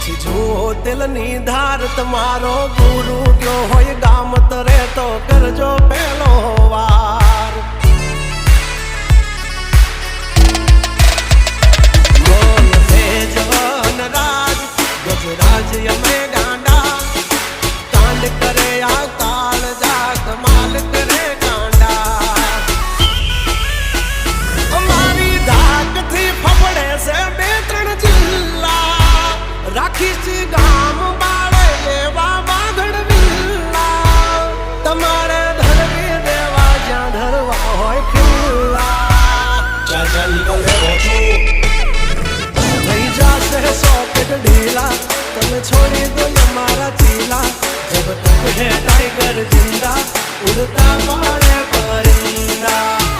પછી જુઓ દિલની ધાર તમારો ગુરુ ગયો હોય ગામ તરે તો કરજો પેલો વાર બોલ ભેજવન રાજ ગજરાજ અમે ગાંડા કાંડ કરે આ કાળ જા કમાલ કરે ગાંડા અમારી ધાકથી ફફડે છે બે ત્રણ જિલ્લા રાખીશ ગામ બાળે એવા વાગડ વિલ્લા તમારે ધરવી દેવા જ્યાં ધરવા હોય ખિલ્લા ચાલ થઈ જશે સોકેટ ઢીલા તમે છોડી દો અમારા ચીલા જબ તક હે ટાઈગર જિંદા ઉડતા મારે પરિંદા